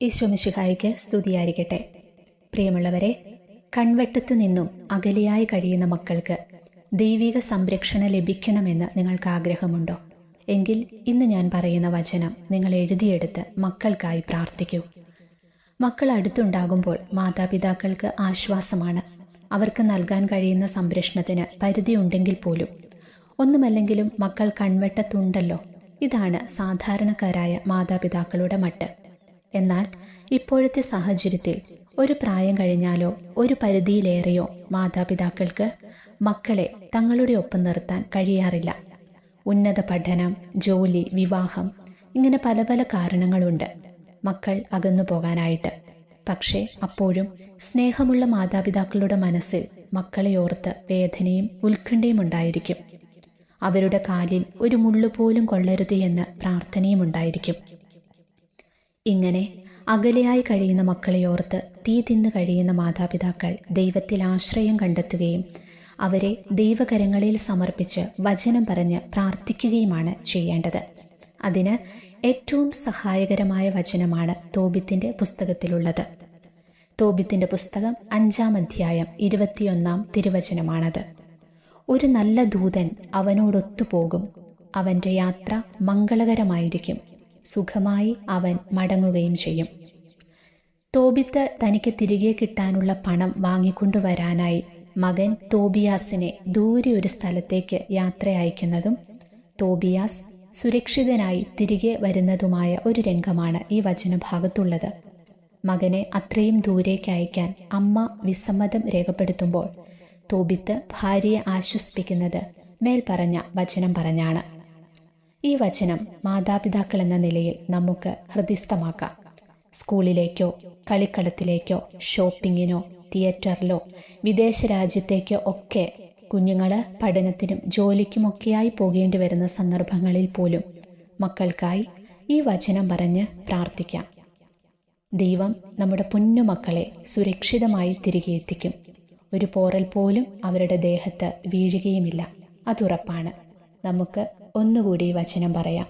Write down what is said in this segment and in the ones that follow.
ഈശോമിശിഹായിക്ക് സ്തുതിയായിരിക്കട്ടെ. പ്രിയമുള്ളവരെ, കൺവെട്ടത്തു നിന്നും അകലെയായി കഴിയുന്ന മക്കൾക്ക് ദൈവിക സംരക്ഷണം ലഭിക്കണമെന്ന് നിങ്ങൾക്ക് ആഗ്രഹമുണ്ടോ? എങ്കിൽ ഇന്ന് ഞാൻ പറയുന്ന വചനം നിങ്ങൾ എഴുതിയെടുത്ത് മക്കൾക്കായി പ്രാർത്ഥിക്കൂ. മക്കൾ അടുത്തുണ്ടാകുമ്പോൾ മാതാപിതാക്കൾക്ക് ആശ്വാസമാണ്. അവർക്ക് നൽകാൻ കഴിയുന്ന സംരക്ഷണത്തിന് പരിധിയുണ്ടെങ്കിൽ പോലും. ഒന്നുമല്ലെങ്കിലും മക്കൾ കൺവെട്ടത്തുണ്ടല്ലോ. ഇതാണ് സാധാരണക്കാരായ മാതാപിതാക്കളുടെ മട്ട്. എന്നാൽ ഇപ്പോഴത്തെ സാഹചര്യത്തിൽ ഒരു പ്രായം കഴിഞ്ഞാലോ ഒരു പരിധിയിലേറെയോ മാതാപിതാക്കൾക്ക് മക്കളെ തങ്ങളുടെ ഒപ്പം നിർത്താൻ കഴിയാറില്ല. ഉന്നത പഠനം, ജോലി, വിവാഹം, ഇങ്ങനെ പല പല കാരണങ്ങളുണ്ട് മക്കൾ അകന്നു പോകാനായിട്ട്. പക്ഷേ അപ്പോഴും സ്നേഹമുള്ള മാതാപിതാക്കളുടെ മനസ്സിൽ മക്കളെ ഓർത്ത് വേദനയും ഉത്കണ്ഠയും ഉണ്ടായിരിക്കും. അവരുടെ കാലിൽ ഒരു മുള്ളുപോലും കൊള്ളരുത് എന്ന് പ്രാർത്ഥനയും ഉണ്ടായിരിക്കും. ഇങ്ങനെ അകലെയായി കഴിയുന്ന മക്കളെ ഓർത്ത് തീ തിന്ന് കഴിയുന്ന മാതാപിതാക്കൾ ദൈവത്തിൽ ആശ്രയം കണ്ടെത്തുകയും അവരെ ദൈവകരങ്ങളിൽ സമർപ്പിച്ച് വചനം പറഞ്ഞ് പ്രാർത്ഥിക്കുകയുമാണ് ചെയ്യേണ്ടത്. അതിന് ഏറ്റവും സഹായകരമായ വചനമാണ് തോബിത്തിന്റെ പുസ്തകത്തിലുള്ളത്. തോബിത്തിന്റെ പുസ്തകം 5-ാം അധ്യായം 21-ാം തിരുവചനമാണത്. ഒരു നല്ല ദൂതൻ അവനോടൊത്തുപോകും, അവന്റെ യാത്ര മംഗളകരമായിരിക്കും, സുഖമായി അവൻ മടങ്ങുകയും ചെയ്യും. തോബിത്ത് തനിക്ക് തിരികെ കിട്ടാനുള്ള പണം വാങ്ങിക്കൊണ്ടുവരാനായി മകൻ തോബിയാസിനെ ദൂരെ ഒരു സ്ഥലത്തേക്ക് യാത്ര അയക്കുന്നതും തോബിയാസ് സുരക്ഷിതനായി തിരികെ വരുന്നതുമായ ഒരു രംഗമാണ് ഈ വചനഭാഗത്തുള്ളത്. മകനെ അത്രയും ദൂരേക്ക് അയക്കാൻ അമ്മ വിസമ്മതം രേഖപ്പെടുത്തുമ്പോൾ തോബിത്ത് ഭാര്യയെ ആശ്വസിപ്പിക്കുന്നത് മേൽപ്പറഞ്ഞ വചനം പറഞ്ഞാണ്. ഈ വചനം മാതാപിതാക്കൾ എന്ന നിലയിൽ നമുക്ക് ഹൃദിസ്ഥമാക്കാം. സ്കൂളിലേക്കോ കളിക്കളത്തിലേക്കോ ഷോപ്പിങ്ങിനോ തിയേറ്ററിലോ വിദേശ രാജ്യത്തേക്കോ ഒക്കെ കുഞ്ഞുങ്ങൾ പഠനത്തിനും ജോലിക്കുമൊക്കെയായി പോകേണ്ടി വരുന്ന സന്ദർഭങ്ങളിൽ പോലും മക്കൾക്കായി ഈ വചനം പറഞ്ഞ് പ്രാർത്ഥിക്കാം. ദൈവം നമ്മുടെ പൊന്നുമക്കളെ സുരക്ഷിതമായി തിരികെ എത്തിക്കും. ഒരു പോറൽ പോലും അവരുടെ ദേഹത്ത് വീഴുകയുമില്ല, അതുറപ്പാണ്. നമുക്ക് ഒന്നുകൂടി വചനം പറയാം.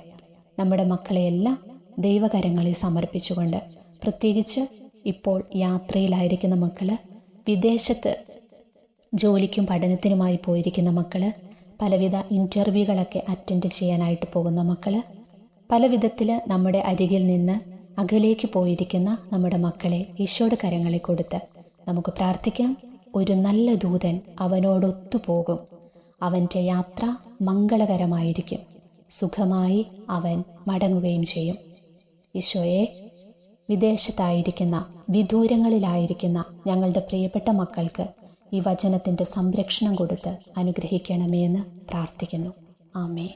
നമ്മുടെ മക്കളെയെല്ലാം ദൈവകരങ്ങളിൽ സമർപ്പിച്ചുകൊണ്ട്, പ്രത്യേകിച്ച് ഇപ്പോൾ യാത്രയിലായിരിക്കുന്ന മക്കള്, വിദേശത്ത് ജോലിക്കും പഠനത്തിനുമായി പോയിരിക്കുന്ന മക്കള്, പലവിധ ഇൻ്റർവ്യൂകളൊക്കെ അറ്റൻഡ് ചെയ്യാനായിട്ട് പോകുന്ന മക്കള്, പല വിധത്തിൽ നമ്മുടെ അരികിൽ നിന്ന് അകലേക്ക് പോയിരിക്കുന്ന നമ്മുടെ മക്കളെ ഈശോയുടെ കരങ്ങളിൽ കൊടുത്ത് നമുക്ക് പ്രാർത്ഥിക്കാം. ഒരു നല്ല ദൂതൻ അവനോടൊത്തു പോകും, അവൻ്റെ യാത്ര മംഗളകരമായിരിക്കും, സുഖമായി അവൻ മടങ്ങുകയും ചെയ്യും. ഈശോയെ, വിദേശത്തായിരിക്കുന്ന വിദൂരങ്ങളിലായിരിക്കുന്ന ഞങ്ങളുടെ പ്രിയപ്പെട്ട മക്കൾക്ക് ഈ വചനത്തിൻ്റെ സംരക്ഷണം കൊടുത്ത് അനുഗ്രഹിക്കണമേ എന്ന് പ്രാർത്ഥിക്കുന്നു. ആമേൻ.